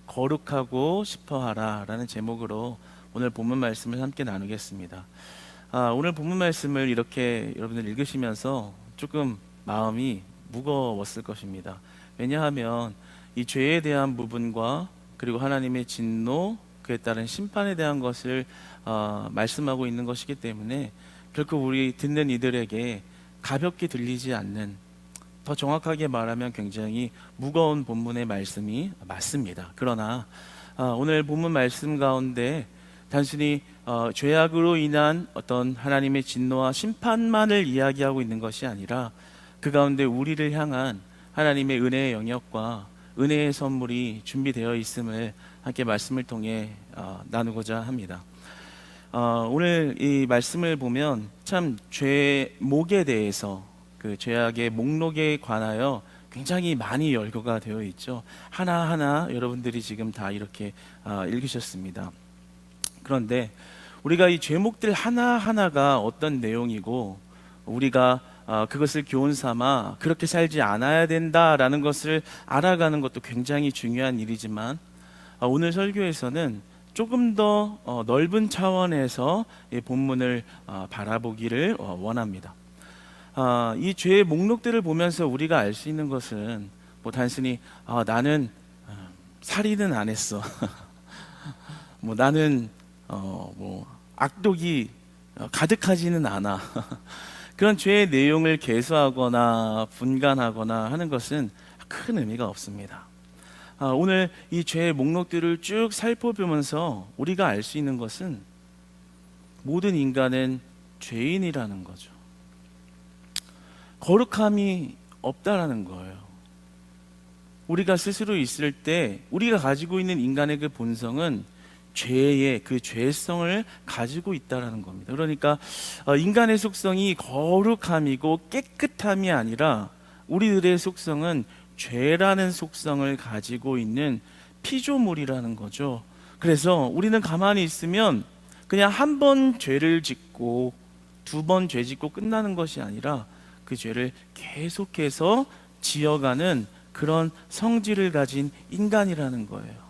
거룩하고 싶어하라 라는 제목으로 오늘 본문 말씀을 함께 나누겠습니다. 오늘 본문 말씀을 이렇게 여러분들 읽으시면서 조금 마음이 무거웠을 것입니다. 왜냐하면 이 죄에 대한 부분과 그리고 하나님의 진노, 그에 따른 심판에 대한 것을 말씀하고 있는 것이기 때문에 결코 우리 듣는 이들에게 가볍게 들리지 않는, 더 정확하게 말하면 굉장히 무거운 본문의 말씀이 맞습니다. 그러나 오늘 본문 말씀 가운데 단순히 죄악으로 인한 어떤 하나님의 진노와 심판만을 이야기하고 있는 것이 아니라 그 가운데 우리를 향한 하나님의 은혜의 영역과 은혜의 선물이 준비되어 있음을 함께 말씀을 통해 나누고자 합니다. 오늘 이 말씀을 보면 참 죄목에 대해서, 그 죄악의 목록에 관하여 굉장히 많이 열거가 되어 있죠. 하나하나 여러분들이 지금 다 이렇게 읽으셨습니다. 그런데 우리가 이 죄목들 하나하나가 어떤 내용이고 우리가 그것을 교훈 삼아 그렇게 살지 않아야 된다라는 것을 알아가는 것도 굉장히 중요한 일이지만 오늘 설교에서는 조금 더 넓은 차원에서 이 본문을 바라보기를 원합니다. 이 죄의 목록들을 보면서 우리가 알 수 있는 것은 뭐 단순히 나는 살인은 안 했어. 뭐 나는 뭐 악독이 가득하지는 않아. 그런 죄의 내용을 계수하거나 분간하거나 하는 것은 큰 의미가 없습니다. 오늘 이 죄의 목록들을 쭉 살펴보면서 우리가 알 수 있는 것은 모든 인간은 죄인이라는 거죠. 거룩함이 없다라는 거예요. 우리가 스스로 있을 때 우리가 가지고 있는 인간의 그 본성은 죄의 그 죄성을 가지고 있다라는 겁니다. 그러니까 인간의 속성이 거룩함이고 깨끗함이 아니라 우리들의 속성은 죄라는 속성을 가지고 있는 피조물이라는 거죠. 그래서 우리는 가만히 있으면 그냥 한 번 죄를 짓고 두 번 죄 짓고 끝나는 것이 아니라 그 죄를 계속해서 지어가는 그런 성질을 가진 인간이라는 거예요.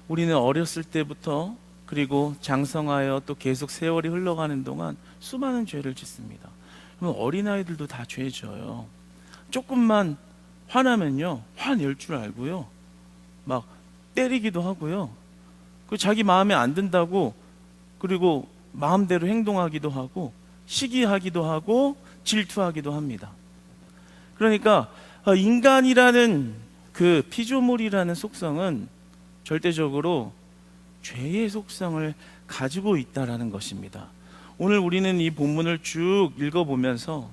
우리는 어렸을 때부터 그리고 장성하여 또 계속 세월이 흘러가는 동안 수많은 죄를 짓습니다. 그럼 어린아이들도 다 죄 져요. 조금만 화나면요, 화낼 줄 알고요, 막 때리기도 하고요, 그 자기 마음에 안 든다고 그리고 마음대로 행동하기도 하고 시기하기도 하고 질투하기도 합니다. 그러니까 인간이라는 그 피조물이라는 속성은 절대적으로 죄의 속성을 가지고 있다라는 것입니다. 오늘 우리는 이 본문을 쭉 읽어보면서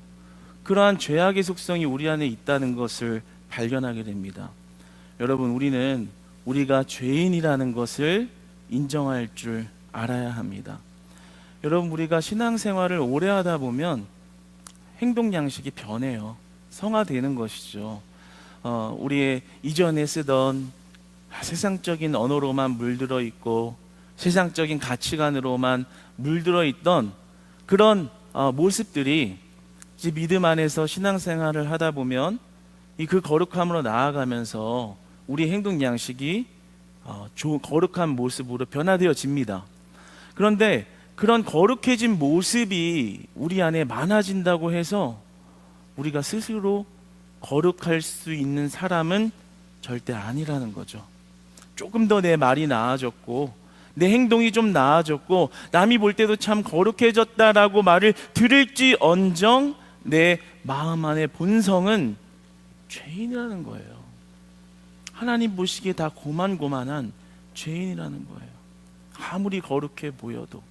그러한 죄악의 속성이 우리 안에 있다는 것을 발견하게 됩니다. 여러분, 우리는 우리가 죄인이라는 것을 인정할 줄 알아야 합니다. 여러분, 우리가 신앙생활을 오래 하다 보면 행동 양식이 변해요. 성화되는 것이죠. 우리의 이전에 쓰던 세상적인 언어로만 물들어 있고 세상적인 가치관으로만 물들어 있던 그런 모습들이 이제 믿음 안에서 신앙생활을 하다 보면 그 거룩함으로 나아가면서 우리 행동 양식이 거룩한 모습으로 변화되어집니다. 그런데 그런 거룩해진 모습이 우리 안에 많아진다고 해서 우리가 스스로 거룩할 수 있는 사람은 절대 아니라는 거죠. 조금 더 내 말이 나아졌고 내 행동이 좀 나아졌고 남이 볼 때도 참 거룩해졌다라고 말을 들을지언정 내 마음 안의 본성은 죄인이라는 거예요. 하나님 보시기에 다 고만고만한 죄인이라는 거예요. 아무리 거룩해 보여도,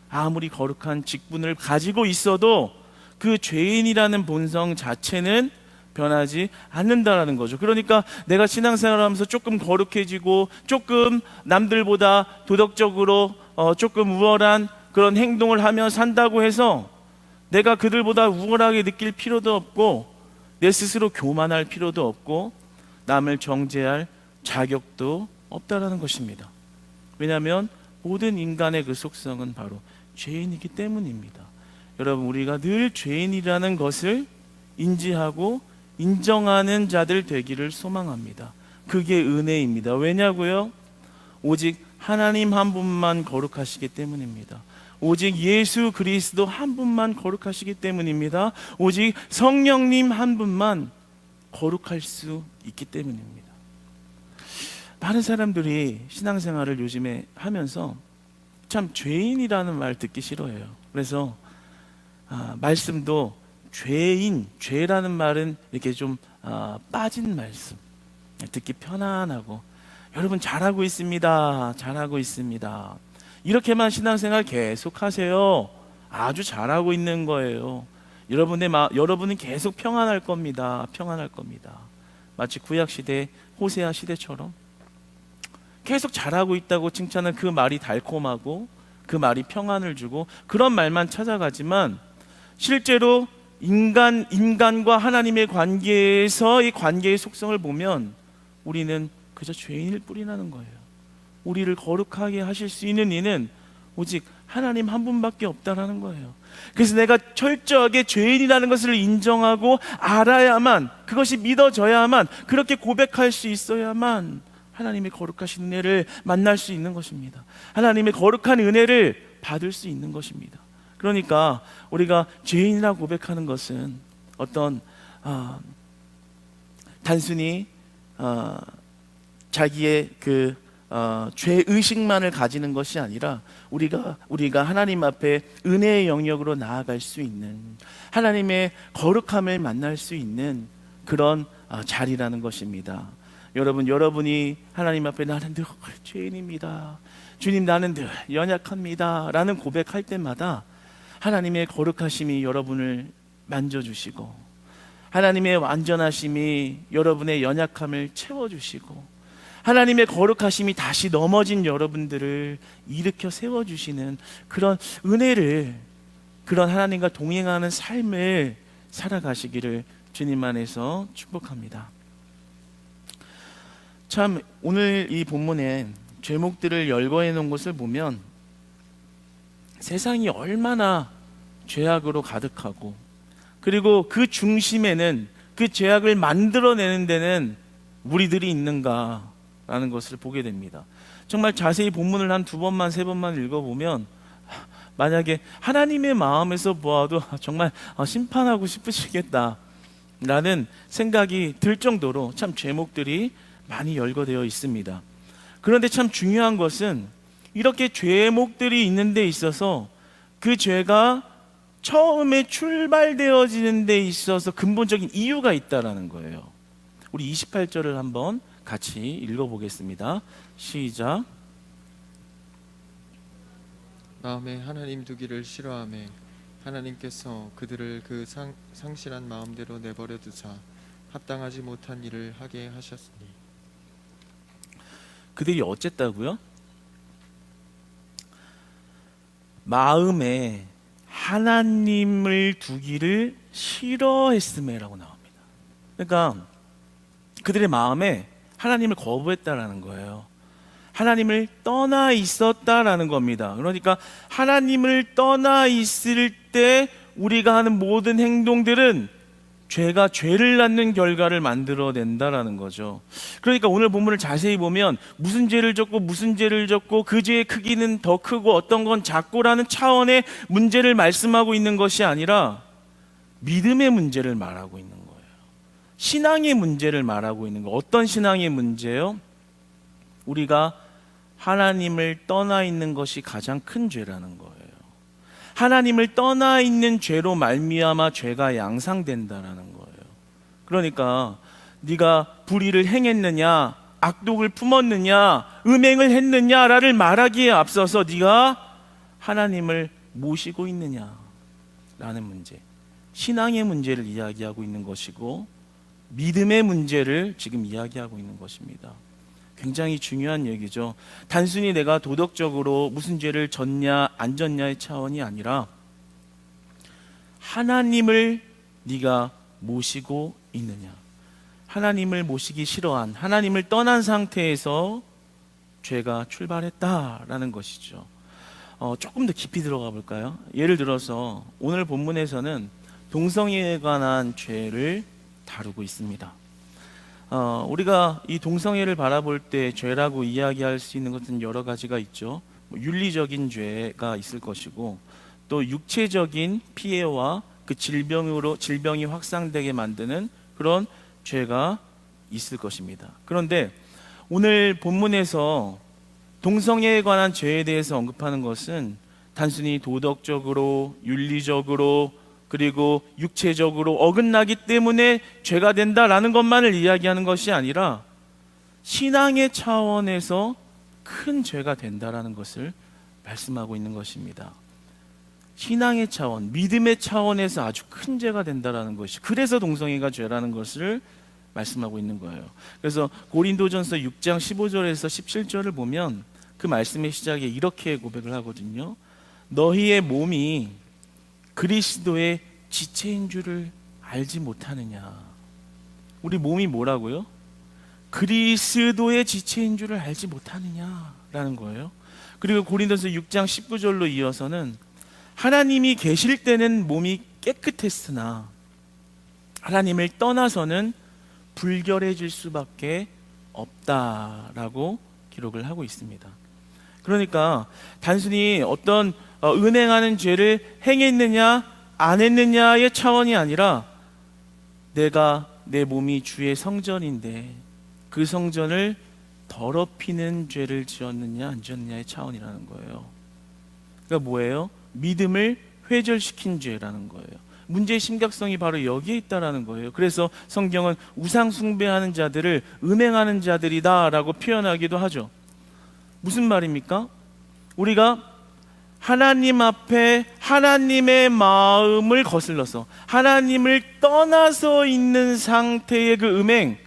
아무리 거룩한 직분을 가지고 있어도 그 죄인이라는 본성 자체는 변하지 않는다라는 거죠. 그러니까 내가 신앙생활을 하면서 조금 거룩해지고 조금 남들보다 도덕적으로 조금 우월한 그런 행동을 하며 산다고 해서 내가 그들보다 우월하게 느낄 필요도 없고 내 스스로 교만할 필요도 없고 남을 정죄할 자격도 없다라는 것입니다. 왜냐하면 모든 인간의 그 속성은 바로 죄인이기 때문입니다. 여러분, 우리가 늘 죄인이라는 것을 인지하고 인정하는 자들 되기를 소망합니다. 그게 은혜입니다. 왜냐고요? 오직 하나님 한 분만 거룩하시기 때문입니다. 오직 예수 그리스도 한 분만 거룩하시기 때문입니다. 오직 성령님 한 분만 거룩할 수 있기 때문입니다. 많은 사람들이 신앙생활을 요즘에 하면서 참 죄인이라는 말 듣기 싫어해요. 그래서 말씀도 죄인, 죄라는 말은 이렇게 좀 빠진 말씀, 듣기 편안하고, 여러분 잘하고 있습니다, 잘하고 있습니다, 이렇게만 신앙생활 계속 하세요. 아주 잘하고 있는 거예요. 여러분은 계속 평안할 겁니다. 평안할 겁니다. 마치 구약시대 호세아 시대처럼 계속 잘하고 있다고 칭찬한 그 말이 달콤하고 그 말이 평안을 주고 그런 말만 찾아가지만, 실제로 인간과 하나님의 관계에서 이 관계의 속성을 보면 우리는 그저 죄인일 뿐이라는 거예요. 우리를 거룩하게 하실 수 있는 이는 오직 하나님 한 분밖에 없다라는 거예요. 그래서 내가 철저하게 죄인이라는 것을 인정하고 알아야만, 그것이 믿어져야만, 그렇게 고백할 수 있어야만 하나님의 거룩하신 은혜를 만날 수 있는 것입니다. 하나님의 거룩한 은혜를 받을 수 있는 것입니다. 그러니까 우리가 죄인이라고 고백하는 것은 어떤 단순히 자기의 그 죄의식만을 가지는 것이 아니라 우리가 하나님 앞에 은혜의 영역으로 나아갈 수 있는, 하나님의 거룩함을 만날 수 있는 그런 자리라는 것입니다. 여러분이 하나님 앞에 나는 늘 죄인입니다, 주님 나는 늘 연약합니다 라는 고백할 때마다 하나님의 거룩하심이 여러분을 만져주시고, 하나님의 완전하심이 여러분의 연약함을 채워주시고, 하나님의 거룩하심이 다시 넘어진 여러분들을 일으켜 세워주시는 그런 은혜를, 그런 하나님과 동행하는 삶을 살아가시기를 주님 안에서 축복합니다. 참 오늘 이 본문에 죄목들을 열거해 놓은 것을 보면 세상이 얼마나 죄악으로 가득하고, 그리고 그 중심에는, 그 죄악을 만들어내는 데는 우리들이 있는가라는 것을 보게 됩니다. 정말 자세히 본문을 한 2번만 3번만 읽어보면 만약에 하나님의 마음에서 보아도 정말 심판하고 싶으시겠다라는 생각이 들 정도로 참 죄목들이 많이 열거되어 있습니다. 그런데 참 중요한 것은 이렇게 죄목들이 있는 데 있어서 그 죄가 처음에 출발되어지는 데 있어서 근본적인 이유가 있다라는 거예요. 우리 28절을 한번 같이 읽어보겠습니다. 시작. 마음에 하나님 두기를 싫어하며 하나님께서 그들을 그 상실한 마음대로 내버려 두사 합당하지 못한 일을 하게 하셨으니. 그들이 어쨌다고요? 마음에 하나님을 두기를 싫어했음에라고 나옵니다. 그러니까 그들의 마음에 하나님을 거부했다라는 거예요. 하나님을 떠나 있었다라는 겁니다. 그러니까 하나님을 떠나 있을 때 우리가 하는 모든 행동들은 죄가 죄를 낳는 결과를 만들어낸다라는 거죠. 그러니까 오늘 본문을 자세히 보면 무슨 죄를 졌고 그 죄의 크기는 더 크고 어떤 건 작고라는 차원의 문제를 말씀하고 있는 것이 아니라 믿음의 문제를 말하고 있는 거예요. 신앙의 문제를 말하고 있는 거예요. 어떤 신앙의 문제요? 우리가 하나님을 떠나 있는 것이 가장 큰 죄라는 거예요. 하나님을 떠나 있는 죄로 말미암아 죄가 양상된다라는 거예요. 그러니까 네가 불의를 행했느냐, 악독을 품었느냐, 음행을 했느냐를 말하기에 앞서서 네가 하나님을 모시고 있느냐라는 문제, 신앙의 문제를 이야기하고 있는 것이고 믿음의 문제를 지금 이야기하고 있는 것입니다. 굉장히 중요한 얘기죠. 단순히 내가 도덕적으로 무슨 죄를 졌냐 안 졌냐의 차원이 아니라 하나님을 네가 모시고 있느냐, 하나님을 모시기 싫어한, 하나님을 떠난 상태에서 죄가 출발했다라는 것이죠. 조금 더 깊이 들어가 볼까요? 예를 들어서 오늘 본문에서는 동성애에 관한 죄를 다루고 있습니다. 우리가 이 동성애를 바라볼 때 죄라고 이야기할 수 있는 것은 여러 가지가 있죠. 윤리적인 죄가 있을 것이고, 또 육체적인 피해와 그 질병이 확산되게 만드는 그런 죄가 있을 것입니다. 그런데 오늘 본문에서 동성애에 관한 죄에 대해서 언급하는 것은 단순히 도덕적으로, 윤리적으로, 그리고 육체적으로 어긋나기 때문에 죄가 된다라는 것만을 이야기하는 것이 아니라 신앙의 차원에서 큰 죄가 된다라는 것을 말씀하고 있는 것입니다. 신앙의 차원, 믿음의 차원에서 아주 큰 죄가 된다라는 것이, 그래서 동성애가 죄라는 것을 말씀하고 있는 거예요. 그래서 고린도전서 6장 15절에서 17절을 보면 그 말씀의 시작에 이렇게 고백을 하거든요. 너희의 몸이 그리스도의 지체인 줄을 알지 못하느냐. 우리 몸이 뭐라고요? 그리스도의 지체인 줄을 알지 못하느냐라는 거예요. 그리고 고린도서 6장 19절로 이어서는 하나님이 계실 때는 몸이 깨끗했으나 하나님을 떠나서는 불결해질 수밖에 없다라고 기록을 하고 있습니다. 그러니까 단순히 어떤 은행하는 죄를 행했느냐 안 했느냐의 차원이 아니라 내가 내 몸이 주의 성전인데 그 성전을 더럽히는 죄를 지었느냐 안 지었느냐의 차원이라는 거예요. 그러니까 뭐예요? 믿음을 회절시킨 죄라는 거예요. 문제의 심각성이 바로 여기에 있다라는 거예요. 그래서 성경은 우상 숭배하는 자들을 음행하는 자들이다라고 표현하기도 하죠. 무슨 말입니까? 우리가 하나님 앞에 하나님의 마음을 거슬러서 하나님을 떠나서 있는 상태의 그 음행,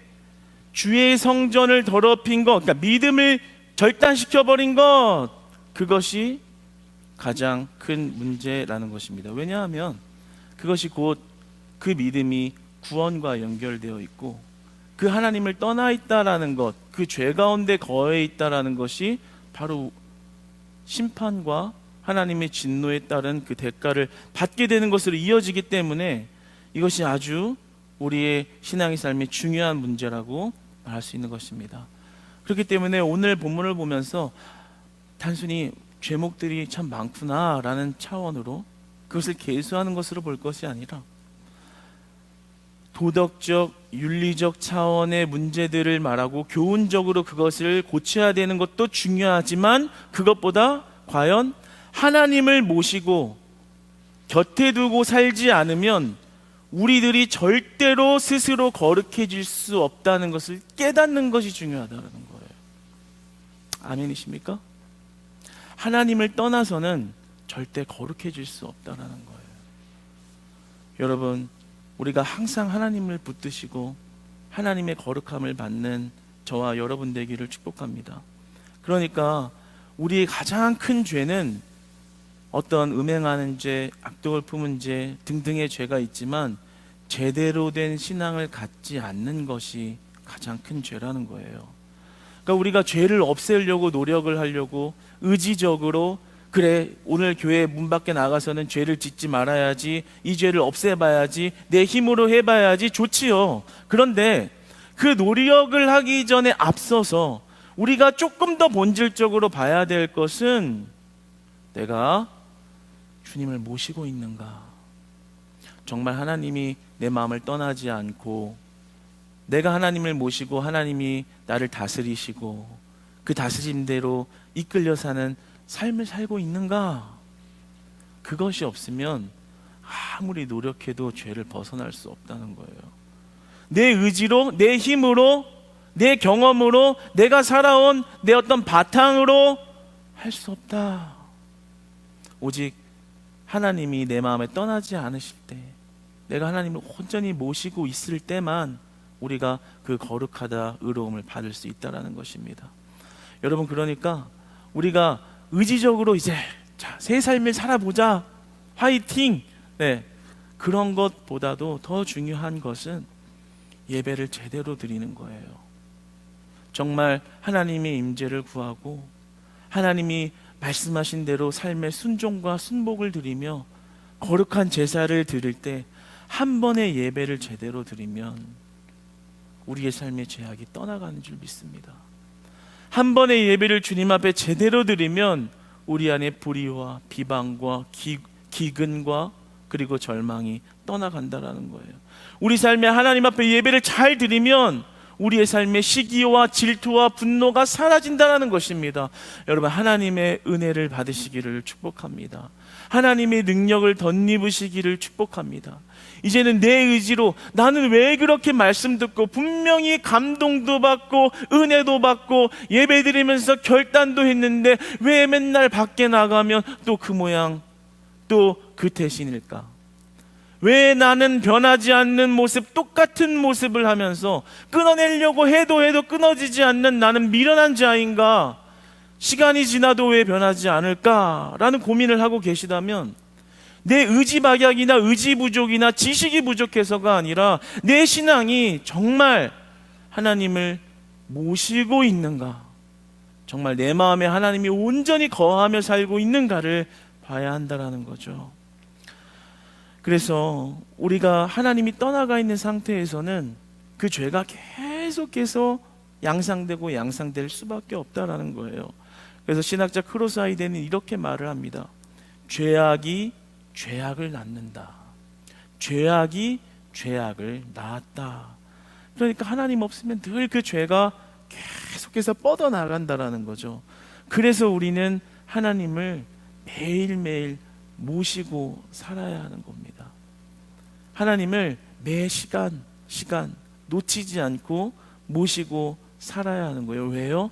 주의 성전을 더럽힌 것, 그러니까 믿음을 절단시켜버린 것, 그것이 가장 큰 문제라는 것입니다. 왜냐하면 그것이 곧 그 믿음이 구원과 연결되어 있고 그 하나님을 떠나 있다라는 것, 그 죄 가운데 거해 있다라는 것이 바로 심판과 하나님의 진노에 따른 그 대가를 받게 되는 것으로 이어지기 때문에 이것이 아주 우리의 신앙의 삶에 중요한 문제라고 말할 수 있는 것입니다. 그렇기 때문에 오늘 본문을 보면서 단순히 죄목들이 참 많구나라는 차원으로 그것을 계수하는 것으로 볼 것이 아니라 도덕적, 윤리적 차원의 문제들을 말하고 교훈적으로 그것을 고쳐야 되는 것도 중요하지만 그것보다 과연 하나님을 모시고 곁에 두고 살지 않으면 우리들이 절대로 스스로 거룩해질 수 없다는 것을 깨닫는 것이 중요하다는 거예요. 아멘이십니까? 하나님을 떠나서는 절대 거룩해질 수 없다는 거예요. 여러분, 우리가 항상 하나님을 붙드시고 하나님의 거룩함을 받는 저와 여러분 되기를 축복합니다. 그러니까 우리의 가장 큰 죄는 어떤 음행하는 죄, 악독을 품은 죄 등등의 죄가 있지만 제대로 된 신앙을 갖지 않는 것이 가장 큰 죄라는 거예요. 그러니까 우리가 죄를 없애려고 노력을 하려고 의지적으로 그래 오늘 교회 문 밖에 나가서는 죄를 짓지 말아야지, 이 죄를 없애봐야지, 내 힘으로 해봐야지 좋지요. 그런데 그 노력을 하기 전에 앞서서 우리가 조금 더 본질적으로 봐야 될 것은 내가 주님을 모시고 있는가, 정말 하나님이 내 마음을 떠나지 않고 내가 하나님을 모시고 하나님이 나를 다스리시고 그 다스림대로 이끌려 사는 삶을 살고 있는가. 그것이 없으면 아무리 노력해도 죄를 벗어날 수 없다는 거예요. 내 의지로, 내 힘으로, 내 경험으로, 내가 살아온 내 어떤 바탕으로 할 수 없다. 오직 하나님이 내 마음에 떠나지 않으실 때, 내가 하나님을 온전히 모시고 있을 때만 우리가 그 거룩하다, 의로움을 받을 수 있다는 것입니다. 여러분, 그러니까 우리가 의지적으로 이제 새 삶을 살아보자, 화이팅, 그런 것보다도 더 중요한 것은 예배를 제대로 드리는 거예요. 정말 하나님의 임재를 구하고 하나님이 말씀하신 대로 삶의 순종과 순복을 드리며 거룩한 제사를 드릴 때 한 번의 예배를 제대로 드리면 우리의 삶의 죄악이 떠나가는 줄 믿습니다. 한 번의 예배를 주님 앞에 제대로 드리면 우리 안에 불의와 비방과 기근과 그리고 절망이 떠나간다라는 거예요. 우리 삶에 하나님 앞에 예배를 잘 드리면 우리의 삶의 시기와 질투와 분노가 사라진다는 것입니다. 여러분, 하나님의 은혜를 받으시기를 축복합니다. 하나님의 능력을 덧입으시기를 축복합니다. 이제는 내 의지로 나는 왜 그렇게 말씀 듣고 분명히 감동도 받고 은혜도 받고 예배 드리면서 결단도 했는데 왜 맨날 밖에 나가면 또 그 모양 또 그 태신일까? 왜 나는 변하지 않는 모습, 똑같은 모습을 하면서 끊어내려고 해도 끊어지지 않는 나는 미련한 자인가? 시간이 지나도 왜 변하지 않을까라는 고민을 하고 계시다면 내 의지 박약이나 의지 부족이나 지식이 부족해서가 아니라 내 신앙이 정말 하나님을 모시고 있는가, 정말 내 마음에 하나님이 온전히 거하며 살고 있는가를 봐야 한다는 거죠. 그래서 우리가 하나님이 떠나가 있는 상태에서는 그 죄가 계속해서 양상되고 양상될 수밖에 없다라는 거예요. 그래서 신학자 크로스하이데는 이렇게 말을 합니다. 죄악이 죄악을 낳는다. 죄악이 죄악을 낳았다. 그러니까 하나님 없으면 늘 그 죄가 계속해서 뻗어나간다라는 거죠. 그래서 우리는 하나님을 매일매일 모시고 살아야 하는 겁니다. 하나님을 매 시간 놓치지 않고 모시고 살아야 하는 거예요. 왜요?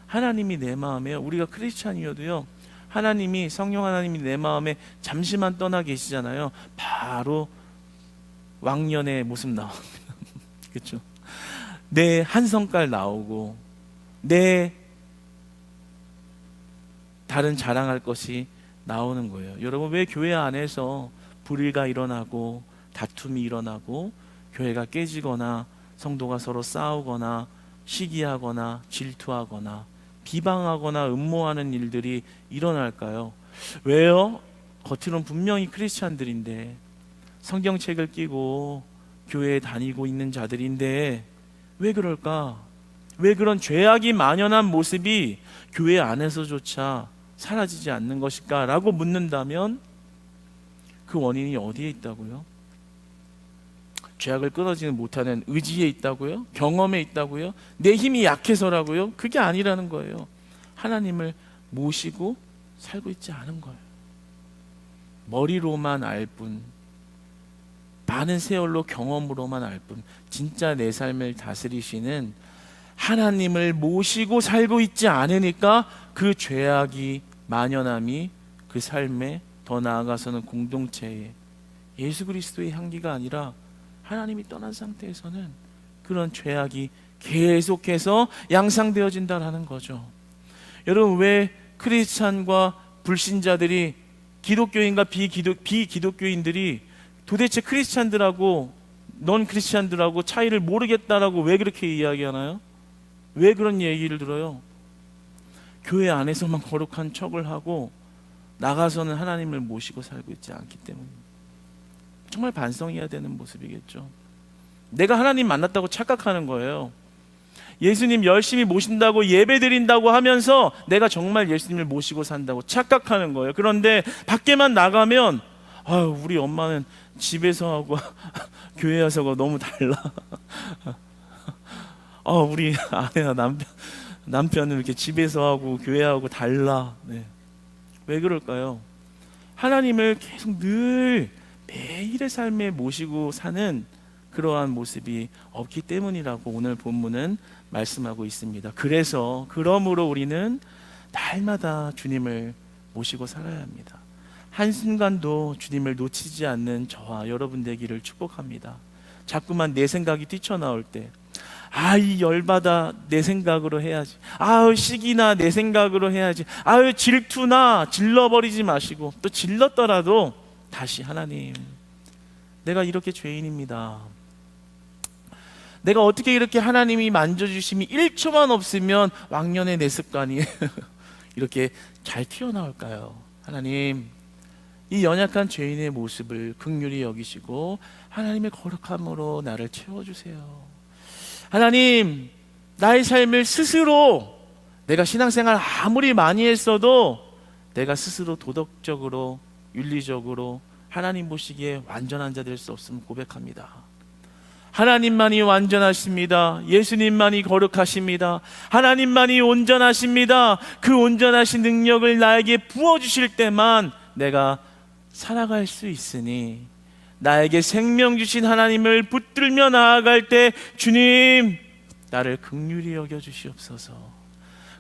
하나님이 내 마음에, 우리가 크리스찬이어도요, 하나님이, 성령 하나님이 내 마음에 잠시만 떠나 계시잖아요. 바로 왕년의 모습 나옵니다. 그렇죠? 내 한성깔 나오고 내 다른 자랑할 것이 나오는 거예요. 여러분, 왜 교회 안에서 불의가 일어나고 다툼이 일어나고 교회가 깨지거나 성도가 서로 싸우거나 시기하거나 질투하거나 비방하거나 음모하는 일들이 일어날까요? 왜요? 겉으로는 분명히 크리스찬들인데, 성경책을 끼고 교회에 다니고 있는 자들인데 왜 그럴까? 왜 그런 죄악이 만연한 모습이 교회 안에서조차 사라지지 않는 것일까? 라고 묻는다면 그 원인이 어디에 있다고요? 죄악을 끊어지지 못하는 의지에 있다고요? 경험에 있다고요? 내 힘이 약해서라고요? 그게 아니라는 거예요. 하나님을 모시고 살고 있지 않은 거예요. 머리로만 알 뿐, 많은 세월로 경험으로만 알 뿐, 진짜 내 삶을 다스리시는 하나님을 모시고 살고 있지 않으니까 그 죄악이 만연함이 그 삶에, 더 나아가서는 공동체에 예수 그리스도의 향기가 아니라 하나님이 떠난 상태에서는 그런 죄악이 계속해서 양상되어진다는 거죠. 여러분, 왜 크리스찬과 불신자들이, 기독교인과 비기독교인들이 도대체 크리스찬들하고 넌 크리스찬들하고 차이를 모르겠다라고 왜 그렇게 이야기하나요? 왜 그런 얘기를 들어요? 교회 안에서만 거룩한 척을 하고 나가서는 하나님을 모시고 살고 있지 않기 때문입니다. 정말 반성해야 되는 모습이겠죠. 내가 하나님 만났다고 착각하는 거예요. 예수님 열심히 모신다고 예배 드린다고 하면서 내가 정말 예수님을 모시고 산다고 착각하는 거예요. 그런데 밖에만 나가면 아유, 우리 엄마는 집에서 하고 교회 와서가 너무 달라. 우리 아내나 남편은 이렇게 집에서 하고 교회하고 달라. 네. 왜 그럴까요? 하나님을 계속 늘 매일의 삶에 모시고 사는 그러한 모습이 없기 때문이라고 오늘 본문은 말씀하고 있습니다. 그러므로 우리는 날마다 주님을 모시고 살아야 합니다. 한순간도 주님을 놓치지 않는 저와 여러분 되기를 축복합니다. 자꾸만 내 생각이 뛰쳐나올 때, 이 열받아, 내 생각으로 해야지. 시기나 내 생각으로 해야지. 질투나 질러버리지 마시고, 또 질렀더라도 다시 하나님, 내가 이렇게 죄인입니다. 내가 어떻게 이렇게 하나님이 만져주심이 1초만 없으면 왕년의 내 습관이 이렇게 잘 튀어나올까요? 하나님, 이 연약한 죄인의 모습을 긍휼히 여기시고 하나님의 거룩함으로 나를 채워주세요. 하나님, 나의 삶을 스스로 내가 신앙생활 아무리 많이 했어도 내가 스스로 도덕적으로 윤리적으로 하나님 보시기에 완전한 자 될 수 없음을 고백합니다. 하나님만이 완전하십니다. 예수님만이 거룩하십니다. 하나님만이 온전하십니다. 그 온전하신 능력을 나에게 부어주실 때만 내가 살아갈 수 있으니, 나에게 생명 주신 하나님을 붙들며 나아갈 때 주님, 나를 긍휼히 여겨주시옵소서.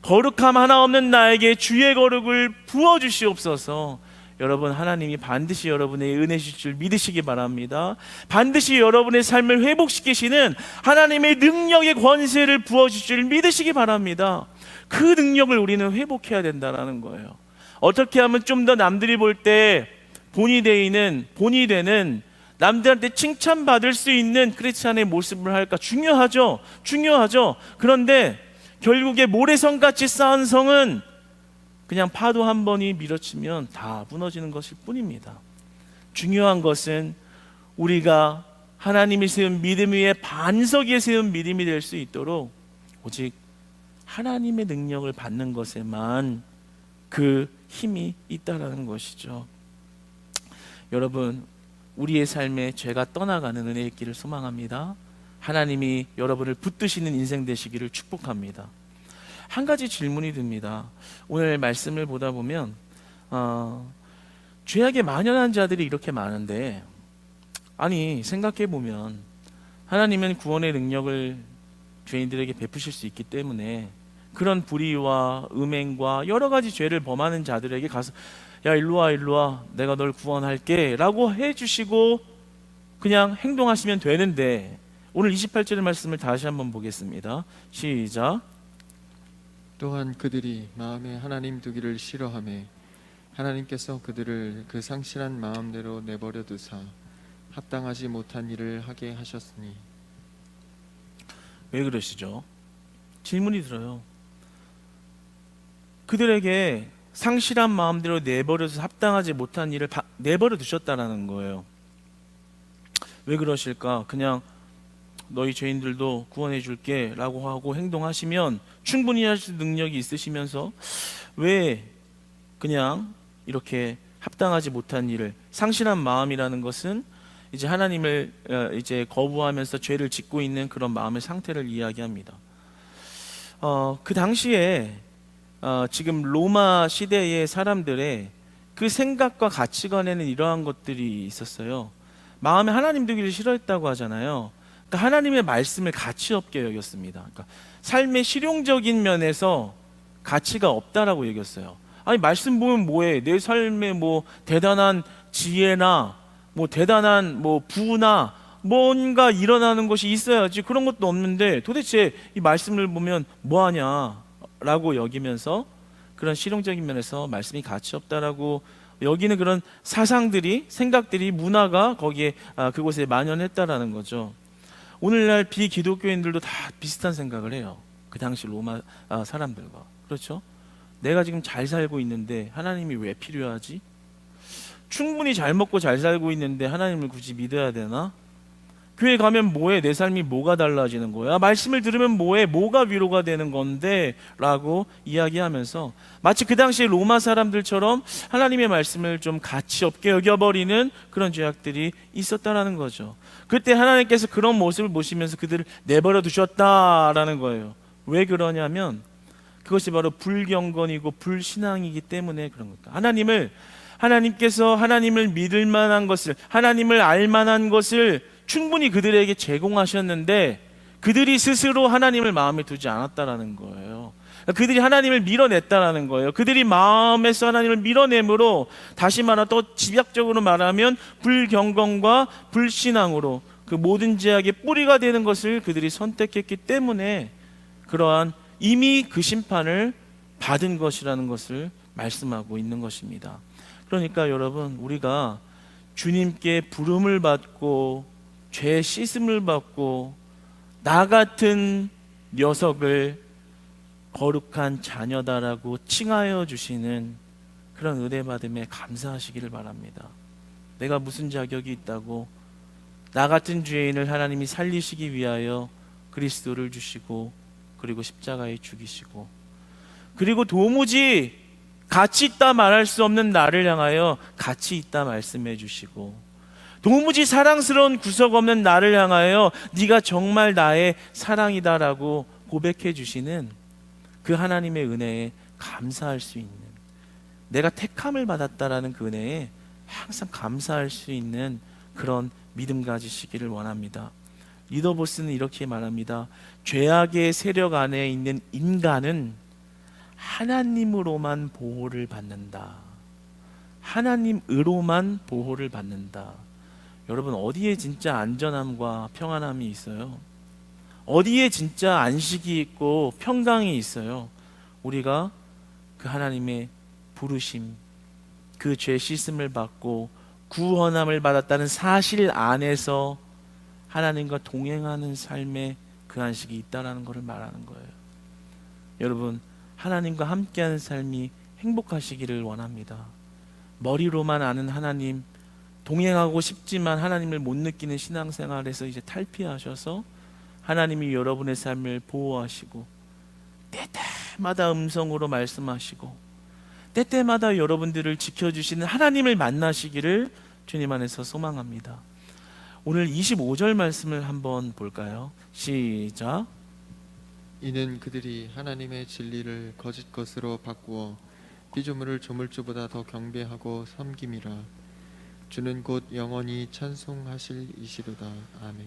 거룩함 하나 없는 나에게 주의 거룩을 부어주시옵소서. 여러분, 하나님이 반드시 여러분의 은혜 주실 줄 믿으시기 바랍니다. 반드시 여러분의 삶을 회복시키시는 하나님의 능력의 권세를 부어주실 줄 믿으시기 바랍니다. 그 능력을 우리는 회복해야 된다는 거예요. 어떻게 하면 좀 더 남들이 볼 때 본이 되는 남들한테 칭찬받을 수 있는 크리스찬의 모습을 할까? 중요하죠. 그런데 결국에 모래성같이 쌓은 성은 그냥 파도 한 번이 밀어치면 다 무너지는 것일 뿐입니다. 중요한 것은 우리가 하나님이 세운 믿음 위에 반석 위에 세운 믿음이 될 수 있도록 오직 하나님의 능력을 받는 것에만 그 힘이 있다라는 것이죠. 여러분, 우리의 삶에 죄가 떠나가는 은혜의 길을 소망합니다. 하나님이 여러분을 붙드시는 인생 되시기를 축복합니다. 한 가지 질문이 듭니다. 오늘 말씀을 보다 보면 죄악에 만연한 자들이 이렇게 많은데, 아니 생각해 보면 하나님은 구원의 능력을 죄인들에게 베푸실 수 있기 때문에 그런 불의와 음행과 여러 가지 죄를 범하는 자들에게 가서 야, 일로 와, 내가 널 구원할게 라고 해주시고 그냥 행동하시면 되는데, 오늘 28절의 말씀을 다시 한번 보겠습니다. 시작. 또한 그들이 마음에 하나님 두기를 싫어하며 하나님께서 그들을 그 상실한 마음대로 내버려 두사 합당하지 못한 일을 하게 하셨으니. 왜 그러시죠? 질문이 들어요. 그들에게 상실한 마음대로 내버려서 합당하지 못한 일을 내버려 두셨다라는 거예요. 왜 그러실까? 그냥 너희 죄인들도 구원해 줄게 라고 하고 행동하시면 충분히 하실 능력이 있으시면서 왜 그냥 이렇게 합당하지 못한 일을, 상실한 마음이라는 것은 이제 하나님을 이제 거부하면서 죄를 짓고 있는 그런 마음의 상태를 이야기합니다. 그 당시에 지금 로마 시대의 사람들의 그 생각과 가치관에는 이러한 것들이 있었어요. 마음에 하나님 두기를 싫어했다고 하잖아요. 그러니까 하나님의 말씀을 가치 없게 여겼습니다. 그러니까 삶의 실용적인 면에서 가치가 없다라고 여겼어요. 아니, 말씀 보면 뭐해? 내 삶에 뭐 대단한 지혜나 뭐 대단한 뭐 부나 뭔가 일어나는 것이 있어야지, 그런 것도 없는데 도대체 이 말씀을 보면 뭐하냐라고 여기면서 그런 실용적인 면에서 말씀이 가치 없다라고 여기는 그런 사상들이, 생각들이, 문화가 거기에 그곳에 만연했다라는 거죠. 오늘날 비기독교인들도 다 비슷한 생각을 해요. 그 당시 로마 사람들과. 그렇죠? 내가 지금 잘 살고 있는데 하나님이 왜 필요하지? 충분히 잘 먹고 잘 살고 있는데 하나님을 굳이 믿어야 되나? 교회 가면 뭐해? 내 삶이 뭐가 달라지는 거야? 말씀을 들으면 뭐해? 뭐가 위로가 되는 건데? 라고 이야기하면서 마치 그 당시 로마 사람들처럼 하나님의 말씀을 좀 가치 없게 여겨버리는 그런 죄악들이 있었다라는 거죠. 그때 하나님께서 그런 모습을 보시면서 그들을 내버려 두셨다라는 거예요. 왜 그러냐면 그것이 바로 불경건이고 불신앙이기 때문에 그런 겁니다. 하나님께서 하나님을 믿을 만한 것을, 하나님을 알 만한 것을 충분히 그들에게 제공하셨는데 그들이 스스로 하나님을 마음에 두지 않았다라는 거예요. 그들이 하나님을 밀어냈다라는 거예요. 그들이 마음에서 하나님을 밀어내므로, 다시 말하 또 집약적으로 말하면 불경건과 불신앙으로 그 모든 죄악의 뿌리가 되는 것을 그들이 선택했기 때문에 그러한 이미 그 심판을 받은 것이라는 것을 말씀하고 있는 것입니다. 그러니까 여러분, 우리가 주님께 부름을 받고 죄 씻음을 받고 나 같은 녀석을 거룩한 자녀다라고 칭하여 주시는 그런 은혜 받음에 감사하시기를 바랍니다. 내가 무슨 자격이 있다고 나 같은 죄인을 하나님이 살리시기 위하여 그리스도를 주시고, 그리고 십자가에 죽이시고, 그리고 도무지 가치 있다 말할 수 없는 나를 향하여 가치 있다 말씀해 주시고, 도무지 사랑스러운 구석 없는 나를 향하여 네가 정말 나의 사랑이다라고 고백해 주시는 그 하나님의 은혜에 감사할 수 있는, 내가 택함을 받았다라는 그 은혜에 항상 감사할 수 있는 그런 믿음 가지시기를 원합니다. 리더보스는 이렇게 말합니다. 죄악의 세력 안에 있는 인간은 하나님으로만 보호를 받는다. 하나님으로만 보호를 받는다. 여러분, 어디에 진짜 안전함과 평안함이 있어요? 어디에 진짜 안식이 있고 평강이 있어요? 우리가 그 하나님의 부르심, 그 죄 씻음을 받고 구원함을 받았다는 사실 안에서 하나님과 동행하는 삶에 그 안식이 있다라는 것을 말하는 거예요. 여러분, 하나님과 함께하는 삶이 행복하시기를 원합니다. 머리로만 아는 하나님, 동행하고 싶지만 하나님을 못 느끼는 신앙생활에서 이제 탈피하셔서 하나님이 여러분의 삶을 보호하시고 때때마다 음성으로 말씀하시고 때때마다 여러분들을 지켜주시는 하나님을 만나시기를 주님 안에서 소망합니다. 오늘 25절 말씀을 한번 볼까요? 시작. 이는 그들이 하나님의 진리를 거짓 것으로 바꾸어 피조물을 조물주보다 더 경배하고 섬김이라. 주는 곧 영원히 찬송하실 이시로다. 아멘.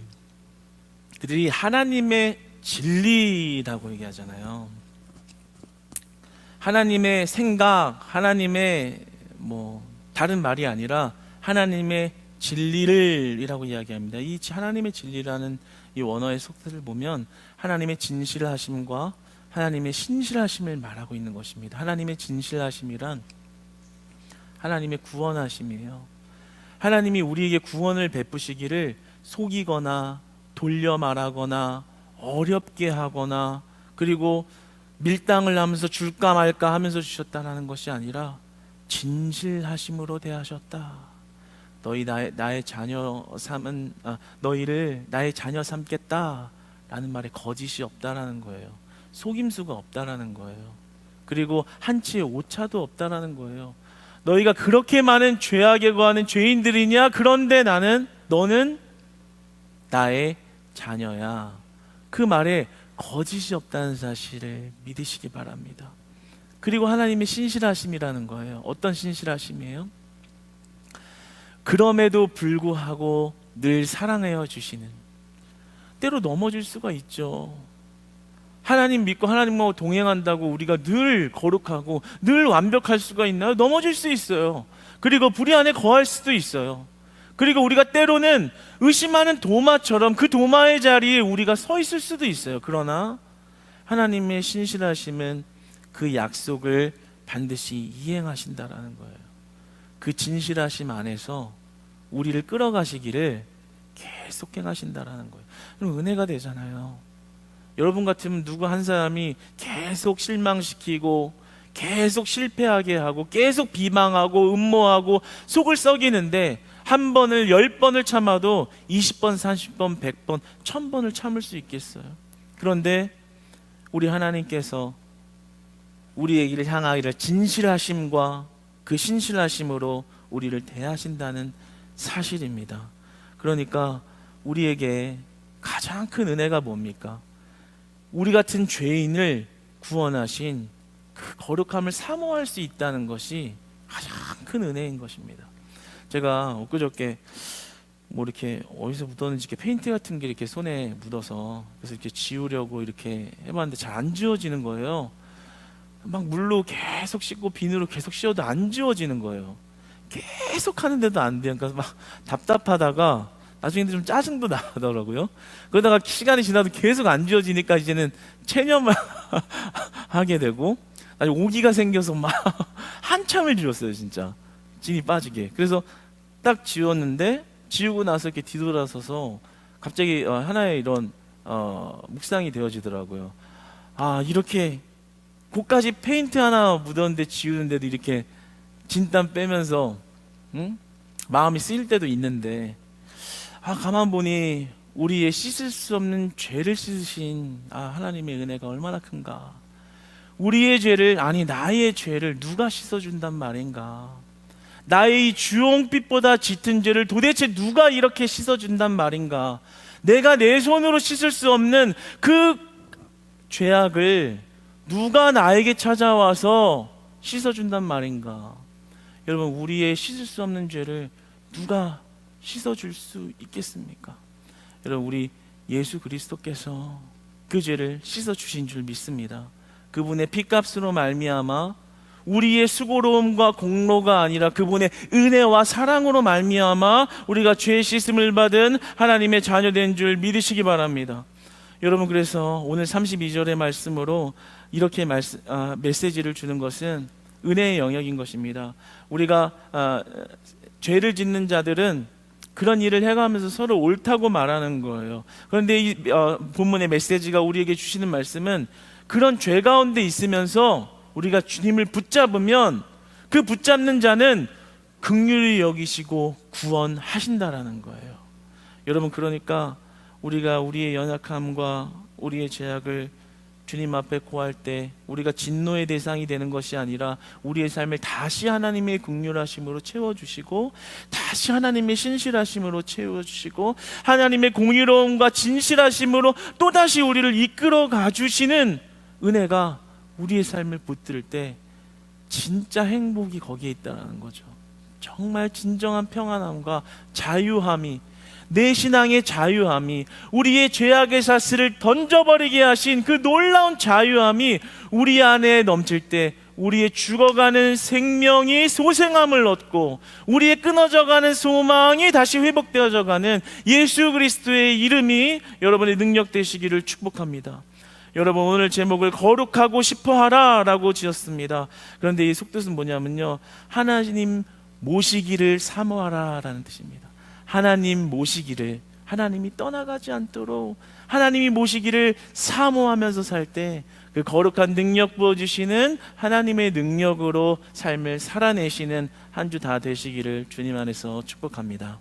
그들이 하나님의 진리라고 얘기하잖아요. 하나님의 생각, 하나님의 다른 말이 아니라 하나님의 진리를 이라고 이야기합니다. 이 하나님의 진리라는 이 원어의 속뜻을 보면 하나님의 진실하심과 하나님의 신실하심을 말하고 있는 것입니다. 하나님의 진실하심이란 하나님의 구원하심이에요. 하나님이 우리에게 구원을 베푸시기를 속이거나 돌려 말하거나 어렵게 하거나 그리고 밀당을 하면서 줄까 말까 하면서 주셨다라는 것이 아니라 진실하심으로 대하셨다. 나의 자녀 삼은 너희를 나의 자녀 삼겠다라는 말에 거짓이 없다라는 거예요. 속임수가 없다라는 거예요. 그리고 한치의 오차도 없다라는 거예요. 너희가 그렇게 많은 죄악에 거하는 죄인들이냐? 그런데 너는 나의 자녀야. 그 말에 거짓이 없다는 사실을 믿으시기 바랍니다. 그리고 하나님의 신실하심이라는 거예요. 어떤 신실하심이에요? 그럼에도 불구하고 늘 사랑하여 주시는, 때로 넘어질 수가 있죠. 하나님 믿고 하나님과 동행한다고 우리가 늘 거룩하고 늘 완벽할 수가 있나요? 넘어질 수 있어요. 그리고 불의 안에 거할 수도 있어요. 그리고 우리가 때로는 의심하는 도마처럼 그 도마의 자리에 우리가 서 있을 수도 있어요. 그러나 하나님의 신실하심은 그 약속을 반드시 이행하신다라는 거예요. 그 진실하심 안에서 우리를 끌어가시기를 계속 행하신다라는 거예요. 그럼 은혜가 되잖아요. 여러분 같으면 누구 한 사람이 계속 실망시키고 계속 실패하게 하고 계속 비방하고 음모하고 속을 썩이는데 한 번을 10번을 참아도 20번, 30번, 100번, 1000번을 참을 수 있겠어요? 그런데 우리 하나님께서 우리에게 향하기를 진실하심과 그 신실하심으로 우리를 대하신다는 사실입니다. 그러니까 우리에게 가장 큰 은혜가 뭡니까? 우리 같은 죄인을 구원하신 그 거룩함을 사모할 수 있다는 것이 가장 큰 은혜인 것입니다. 제가 엊그저께 이렇게 어디서 묻었는지 이렇게 페인트 같은 게 이렇게 손에 묻어서 그래서 이렇게 지우려고 이렇게 해봤는데 잘 안 지워지는 거예요. 막 물로 계속 씻고 비누로 계속 씌워도 안 지워지는 거예요. 계속 하는데도 안 돼요. 그러니까 막 답답하다가 나중에 좀 짜증도 나더라고요. 그러다가 시간이 지나도 계속 안 지워지니까 이제는 체념을 하게 되고 나중에 오기가 생겨서 막 한참을 지웠어요. 진짜 진이 빠지게. 그래서 딱 지웠는데 지우고 나서 이렇게 뒤돌아서서 갑자기 하나의 이런 묵상이 되어지더라고요. 아, 이렇게 그까지 페인트 하나 묻었는데 지우는데도 이렇게 진땀 빼면서 마음이 쓰일 때도 있는데 가만 보니 우리의 씻을 수 없는 죄를 씻으신 하나님의 은혜가 얼마나 큰가. 우리의 죄를, 아니 나의 죄를 누가 씻어준단 말인가. 나의 이 주홍빛보다 짙은 죄를 도대체 누가 이렇게 씻어준단 말인가. 내가 내 손으로 씻을 수 없는 그 죄악을 누가 나에게 찾아와서 씻어준단 말인가. 여러분, 우리의 씻을 수 없는 죄를 누가 씻어줄 수 있겠습니까? 여러분, 우리 예수 그리스도께서 그 죄를 씻어주신 줄 믿습니다. 그분의 피값으로 말미암아 우리의 수고로움과 공로가 아니라 그분의 은혜와 사랑으로 말미암아 우리가 죄 씻음을 받은 하나님의 자녀된 줄 믿으시기 바랍니다. 여러분, 그래서 오늘 32절의 말씀으로 이렇게 메시지를 주는 것은 은혜의 영역인 것입니다. 우리가 죄를 짓는 자들은 그런 일을 해가면서 서로 옳다고 말하는 거예요. 그런데 이 본문의 메시지가 우리에게 주시는 말씀은 그런 죄 가운데 있으면서 우리가 주님을 붙잡으면 그 붙잡는 자는 긍휼히 여기시고 구원하신다라는 거예요. 여러분, 그러니까 우리가 우리의 연약함과 우리의 죄악을 주님 앞에 고할 때 우리가 진노의 대상이 되는 것이 아니라 우리의 삶을 다시 하나님의 긍휼하심으로 채워주시고 다시 하나님의 신실하심으로 채워주시고 하나님의 공의로움과 진실하심으로 또다시 우리를 이끌어 가주시는 은혜가 우리의 삶을 붙들 때 진짜 행복이 거기에 있다는 거죠. 정말 진정한 평안함과 자유함이, 내 신앙의 자유함이, 우리의 죄악의 사슬을 던져버리게 하신 그 놀라운 자유함이 우리 안에 넘칠 때 우리의 죽어가는 생명이 소생함을 얻고 우리의 끊어져가는 소망이 다시 회복되어져가는 예수 그리스도의 이름이 여러분의 능력 되시기를 축복합니다. 여러분, 오늘 제목을 거룩하고 싶어하라 라고 지었습니다. 그런데 이 속뜻은 뭐냐면요, 하나님 모시기를 사모하라 라는 뜻입니다. 하나님 모시기를, 하나님이 떠나가지 않도록 하나님이 모시기를 사모하면서 살 때 그 거룩한 능력 부어주시는 하나님의 능력으로 삶을 살아내시는 한 주 다 되시기를 주님 안에서 축복합니다.